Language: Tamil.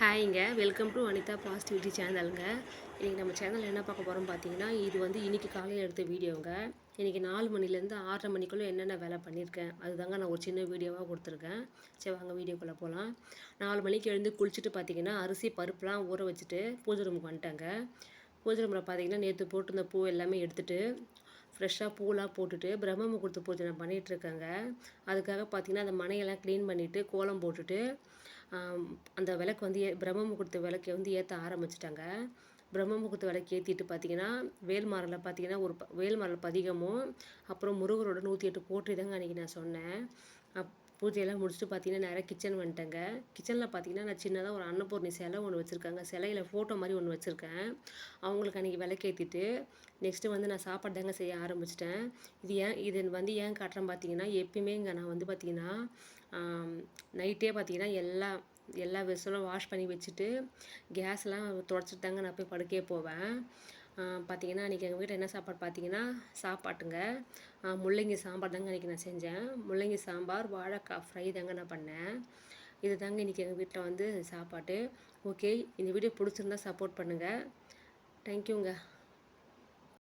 ஹாய்ங்க, வெல்கம் டு அனிதா பாசிட்டிவிட்டி சேனலுங்க. இன்றைக்கி நம்ம சேனலில் என்ன பார்க்க போகிறோம் பார்த்தீங்கன்னா, இது வந்து இன்றைக்கி காலையில் எடுத்த வீடியோங்க. இன்றைக்கி 4 மணிலேருந்து 6:30 மணிக்குள்ளே என்னென்ன வேலை பண்ணியிருக்கேன் அதுதாங்க நான் ஒரு சின்ன வீடியோவாக கொடுத்துருக்கேன். சரி வாங்க வீடியோக்குள்ளே போகலாம். 4 மணிக்கு எழுந்து குளிச்சுட்டு பார்த்தீங்கன்னா, அரிசி பருப்புலாம் ஊற வச்சுட்டு பூஜை ரூமுக்கு வந்துட்டேங்க. பூஜை ரூமில் பார்த்தீங்கன்னா, நேற்று போட்டிருந்த பூ எல்லாமே எடுத்துகிட்டு ஃப்ரெஷ்ஷாக பூலாம் போட்டுட்டு பிரம்ம முகூர்த்த பூஜை நான் பண்ணிகிட்ருக்கேங்க. அதுக்காக பார்த்தீங்கன்னா, அந்த மனையெல்லாம் க்ளீன் பண்ணிவிட்டு கோலம் போட்டுட்டு அந்த விளக்கு வந்து பிரம்ம முகூர்த்த விளக்கை வந்து ஏற்ற ஆரம்பிச்சிட்டாங்க. பிரம்ம முகூர்த்த விளக்கு ஏற்றிட்டு பார்த்தீங்கன்னா, வேல்மாரில் பார்த்தீங்கன்னா வேல்மாரில் பதிகமும் அப்புறம் முருகரோட 108 போற்றி தாங்க அன்றைக்கி நான் சொன்னேன். பூஜையெல்லாம் முடிச்சுட்டு பார்த்தீங்கன்னா நேராக கிச்சன் வந்துட்டேங்க. கிச்சனில் பார்த்தீங்கன்னா நான் சின்னதாக ஒரு அன்னபூர்ணி சிலை ஒன்று வச்சுருக்காங்க. சிலையில் ஃபோட்டோ மாதிரி ஒன்று வச்சுருக்கேன். அவங்களுக்கு அன்றைக்கி விளக்கேற்றிட்டு நெக்ஸ்ட்டு வந்து நான் சாப்பாடு தாங்க செய்ய ஆரம்பிச்சிட்டேன். இது வந்து ஏன் காட்டுறேன் பார்த்தீங்கன்னா, எப்பயுமே இங்கே நான் வந்து பார்த்தீங்கன்னா நைட்டே பார்த்தீங்கன்னா எல்லா வெசலும் வாஷ் பண்ணி வச்சுட்டு கேஸ்லாம் துடைச்சிட்டு தாங்க நான் போய் படுக்கையே போவேன். பார்த்தீங்கன்னா அன்றைக்கி எங்கள் வீட்டில் என்ன சாப்பாடு பார்த்தீங்கன்னா சாப்பாட்டுங்க. முள்ளங்கி சாம்பார் தாங்க அன்றைக்கி நான் செஞ்சேன். முள்ளங்கி சாம்பார், வாழைக்காய் ஃப்ரை தாங்க நான் பண்ணேன். இது தாங்க இன்றைக்கி எங்கள் வீட்டில் வந்து சாப்பாடு. ஓகே, இந்த வீடியோ பிடிச்சிருந்தா சப்போர்ட் பண்ணுங்கள். தேங்க்யூங்க.